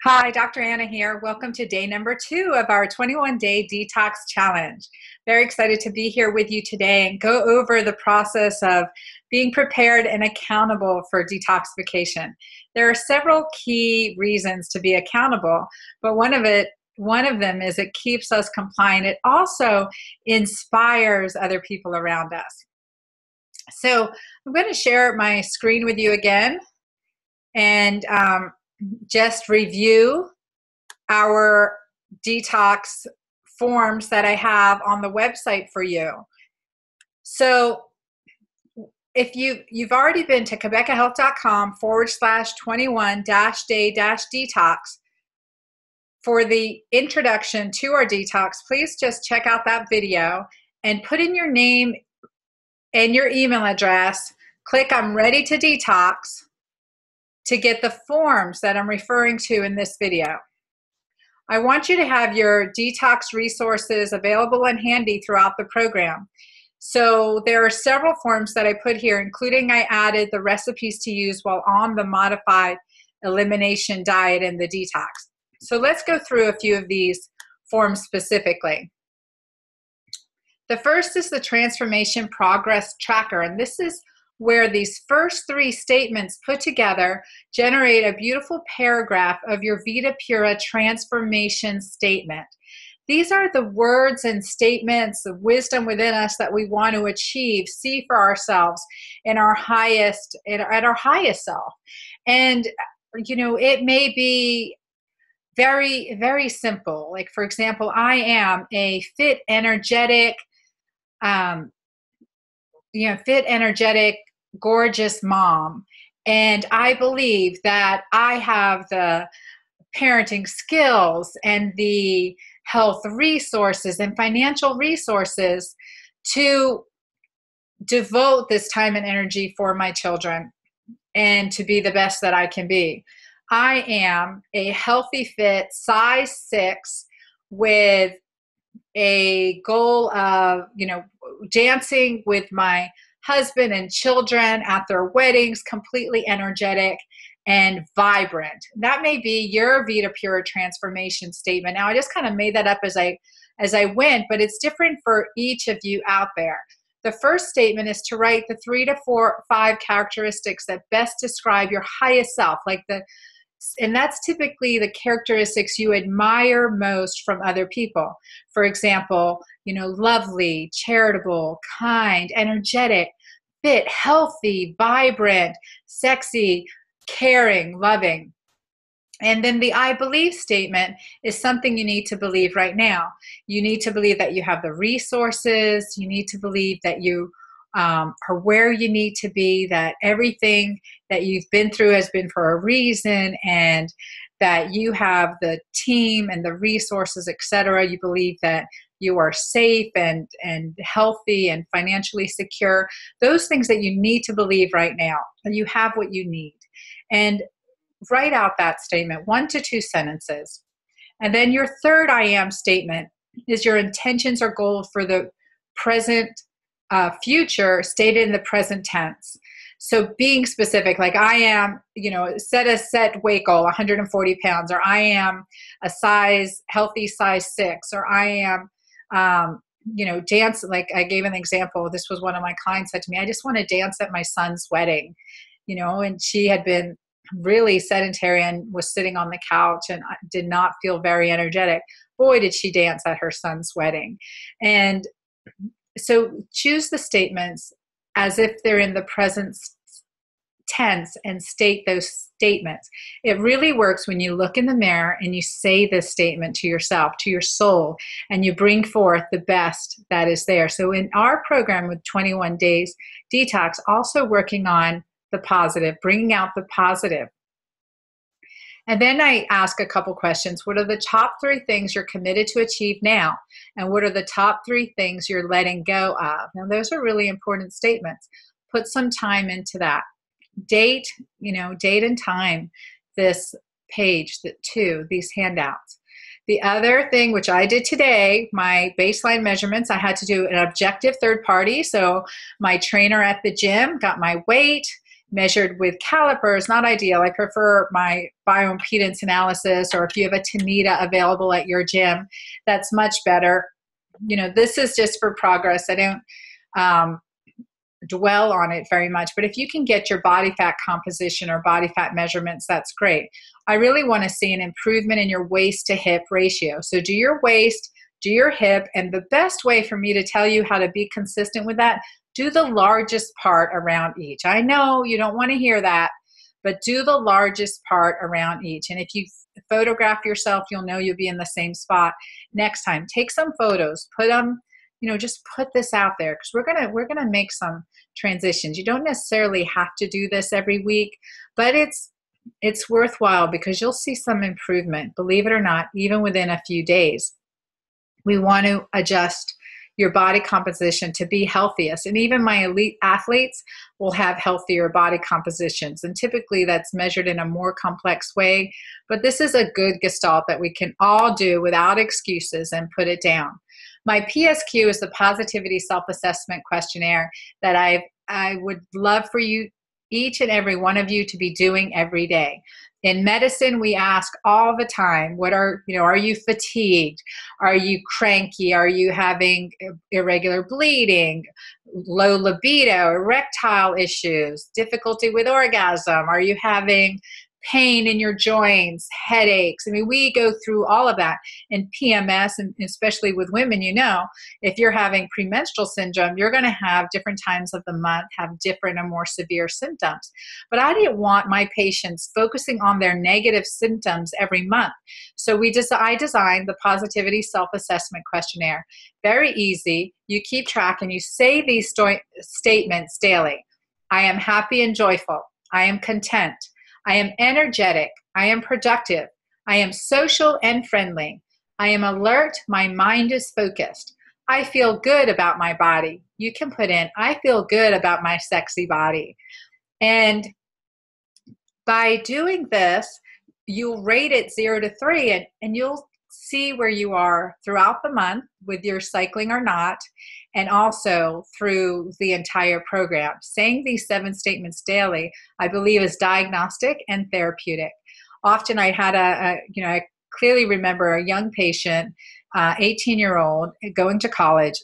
Hi, Dr. Anna here. Welcome to day number 2 of our 21-day detox challenge. Very excited to be here with you today and go over the process of being prepared and accountable for detoxification. There are several key reasons to be accountable, but one of them is it keeps us compliant. It also inspires other people around us. So I'm going to share my screen with you again and just review our detox forms that I have on the website for you. So if you've already been to cabecahealth.com/21-day-detox for the introduction to our detox, please just check out that video and put in your name and your email address, click I'm ready to detox to get the forms that I'm referring to in this video. I want you to have your detox resources available and handy throughout the program. So there are several forms that I put here, including I added the recipes to use while on the modified elimination diet and the detox. So let's go through a few of these forms specifically. The first is the Transformation Progress Tracker, and this is where these first 3 statements put together generate a beautiful paragraph of your Vita Pura transformation statement. These are the words and statements, the wisdom within us that we want to achieve, see for ourselves in our highest, at our highest self. And, you know, it may be very, very simple. Like, for example, I am a fit, energetic, gorgeous mom. And I believe that I have the parenting skills and the health resources and financial resources to devote this time and energy for my children and to be the best that I can be. I am a healthy fit size 6 with a goal of, dancing with my husband and children at their weddings, completely energetic and vibrant. That may be your Vita Pura transformation statement. Now, I just kind of made that up as I went, but it's different for each of you out there. The first statement is to write the 3 to 5 characteristics that best describe your highest self, and that's typically the characteristics you admire most from other people. For example, lovely, charitable, kind, energetic, fit, healthy, vibrant, sexy, caring, loving. And then the I believe statement is something you need to believe right now. You need to believe that you have the resources. You need to believe that you are where you need to be, that everything that you've been through has been for a reason, and that you have the team and the resources, etc. You believe that you are safe and healthy and financially secure. Those things that you need to believe right now, and you have what you need. And write out that statement, 1 to 2 sentences. And then your third I am statement is your intentions or goals for the present future stated in the present tense. So being specific, like I am, set a set weight goal, 140 pounds, or I am a healthy size 6, or I am, dance. Like I gave an example. This was one of my clients said to me, I just want to dance at my son's wedding, and she had been really sedentary and was sitting on the couch and did not feel very energetic. Boy, did she dance at her son's wedding. And so choose the statements as if they're in the present tense and state those statements. It really works when you look in the mirror and you say this statement to yourself, to your soul, and you bring forth the best that is there. So in our program with 21 Days Detox, also working on the positive, bringing out the positive. And then I ask a couple questions. What are the top 3 things you're committed to achieve now? And what are the top 3 things you're letting go of? Now, those are really important statements. Put some time into that. Date and time this page, these handouts. The other thing, which I did today, my baseline measurements, I had to do an objective third party. So my trainer at the gym got my weight, measured with calipers, not ideal. I prefer my bioimpedance analysis, or if you have a Tanita available at your gym, that's much better. This is just for progress. I don't dwell on it very much, but if you can get your body fat composition or body fat measurements, that's great. I really want to see an improvement in your waist to hip ratio. So do your waist, do your hip, and the best way for me to tell you how to be consistent with that, do the largest part around each. I know you don't want to hear that, but do the largest part around each. And if you photograph yourself, you'll know you'll be in the same spot next time. Take some photos, put them, just put this out there, because we're gonna make some transitions. You don't necessarily have to do this every week, but it's worthwhile because you'll see some improvement, believe it or not, even within a few days. We want to adjust your body composition to be healthiest. And even my elite athletes will have healthier body compositions. And typically that's measured in a more complex way. But this is a good gestalt that we can all do without excuses and put it down. My PSQ is the Positivity Self-Assessment Questionnaire that I would love for you, each and every one of you, to be doing every day. In medicine, we ask all the time, are you fatigued? Are you cranky? Are you having irregular bleeding, low libido, erectile issues, difficulty with orgasm? Are you having pain in your joints, headaches? I mean, we go through all of that. And PMS, and especially with women, if you're having premenstrual syndrome, you're going to have different times of the month, have different and more severe symptoms. But I didn't want my patients focusing on their negative symptoms every month. So I designed the Positivity Self-Assessment Questionnaire. Very easy. You keep track and you say these statements daily. I am happy and joyful. I am content. I am energetic. I am productive. I am social and friendly. I am alert. My mind is focused. I feel good about my body. You can put in, I feel good about my sexy body. And by doing this, you'll rate it 0 to 3, and you'll see where you are throughout the month with your cycling or not, and also through the entire program. Saying these 7 statements daily, I believe, is diagnostic and therapeutic. Often I had I clearly remember a young patient, 18-year-old, going to college,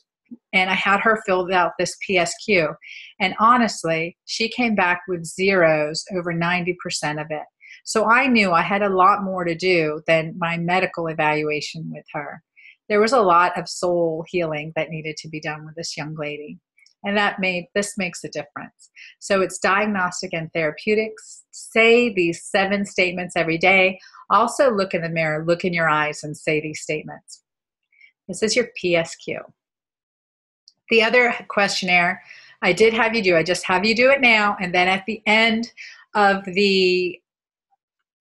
and I had her fill out this PSQ. And honestly, she came back with zeros over 90% of it. So I knew I had a lot more to do than my medical evaluation with her. There was a lot of soul healing that needed to be done with this young lady. And this makes a difference. So it's diagnostic and therapeutics. Say these 7 statements every day. Also look in the mirror, look in your eyes, and say these statements. This is your PSQ. The other questionnaire I did have you do, I just have you do it now. And then at the end of the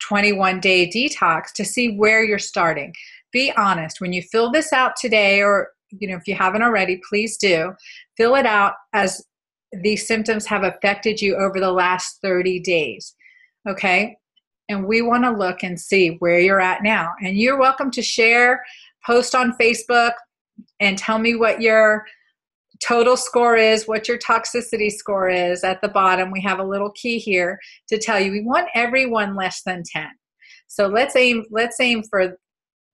21-day detox, to see where you're starting. Be honest. When you fill this out today, or if you haven't already, please do. Fill it out as these symptoms have affected you over the last 30 days. Okay? And we want to look and see where you're at now. And you're welcome to share, post on Facebook, and tell me what your total score is, what your toxicity score is. At the bottom, we have a little key here to tell you we want everyone less than 10. So let's aim for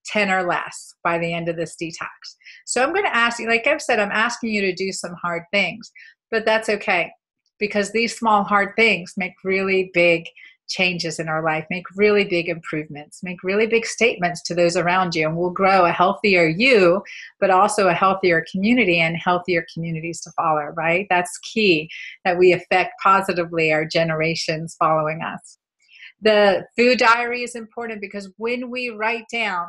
10 or less by the end of this detox. So I'm going to ask you, like I've said, I'm asking you to do some hard things, but that's okay, because these small hard things make really big changes in our life, make really big improvements, make really big statements to those around you, and we'll grow a healthier you, but also a healthier community and healthier communities to follow, right? That's key, that we affect positively our generations following us. The food diary is important because when we write down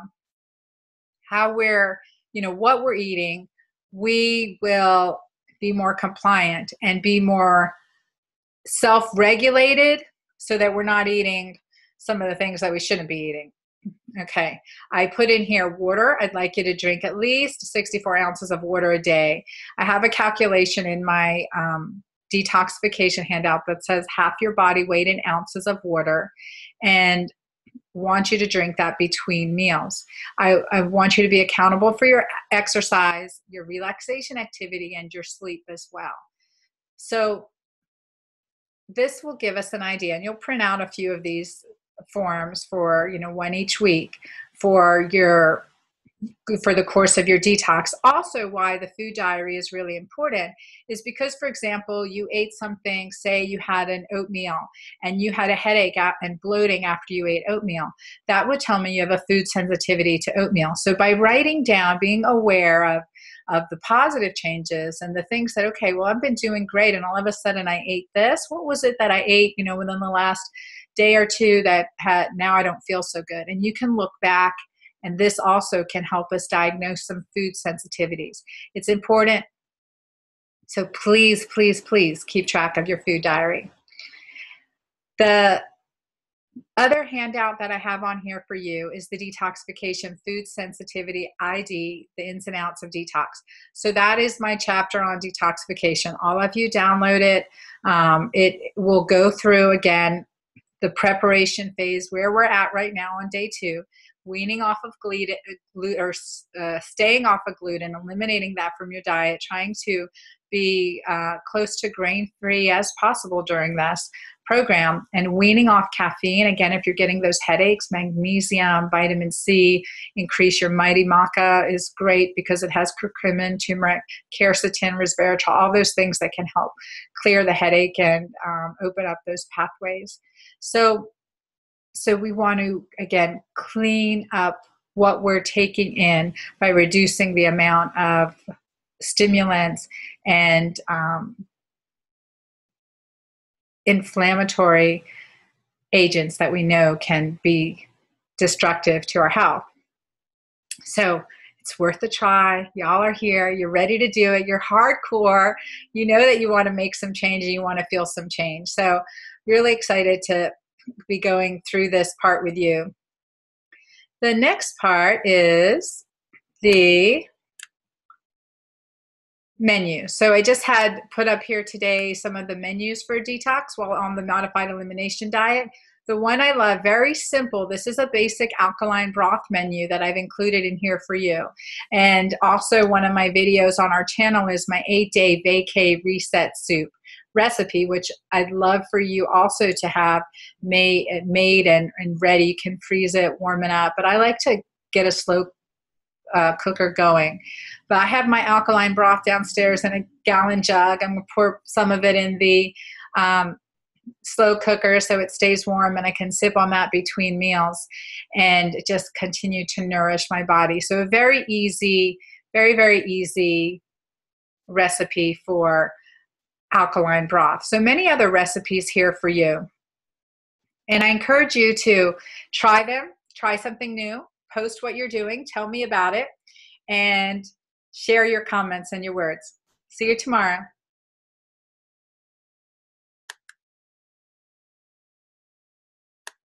how what we're eating, we will be more compliant and be more self-regulated, so that we're not eating some of the things that we shouldn't be eating. Okay. I put in here water. I'd like you to drink at least 64 ounces of water a day. I have a calculation in my detoxification handout that says half your body weight in ounces of water, and want you to drink that between meals. I want you to be accountable for your exercise, your relaxation activity, and your sleep as well. So this will give us an idea, and you'll print out a few of these forms for, one each week for for the course of your detox. Also, why the food diary is really important is because, for example, you ate something, say you had an oatmeal and you had a headache and bloating after you ate oatmeal. That would tell me you have a food sensitivity to oatmeal. So by writing down, being aware of the positive changes and the things that, okay, well, I've been doing great, and all of a sudden I ate this. What was it that I ate, within the last day or two that now I don't feel so good? And you can look back, and this also can help us diagnose some food sensitivities. It's important. So please, please, please keep track of your food diary. The other handout that I have on here for you is the Detoxification Food Sensitivity ID, the ins and outs of detox. So that is my chapter on detoxification. All of you download it. It will go through, again, the preparation phase where we're at right now on day 2, weaning off of gluten, or staying off of gluten, eliminating that from your diet, trying to be close to grain-free as possible during this program, and weaning off caffeine. Again, if you're getting those headaches, magnesium, vitamin C, increase your mighty maca is great because it has curcumin, turmeric, quercetin, resveratrol, all those things that can help clear the headache and open up those pathways. So we want to, again, clean up what we're taking in by reducing the amount of stimulants and inflammatory agents that we know can be destructive to our health. So it's worth a try. Y'all are here. You're ready to do it. You're hardcore. You know that you want to make some change and you want to feel some change. So really excited to be going through this part with you. The next part is the menu. So I just had put up here today some of the menus for detox while on the modified elimination diet. The one I love, very simple. This is a basic alkaline broth menu that I've included in here for you. And also one of my videos on our channel is my 8-day vacay reset soup recipe, which I'd love for you also to have made and ready. You can freeze it, warm it up, but I like to get a slow cooker going. But I have my alkaline broth downstairs in a gallon jug. I'm going to pour some of it in the slow cooker so it stays warm and I can sip on that between meals and just continue to nourish my body. So a very easy, very, very easy recipe for alkaline broth. So many other recipes here for you. And I encourage you to try them, try something new, post what you're doing, tell me about it, and share your comments and your words. See you tomorrow.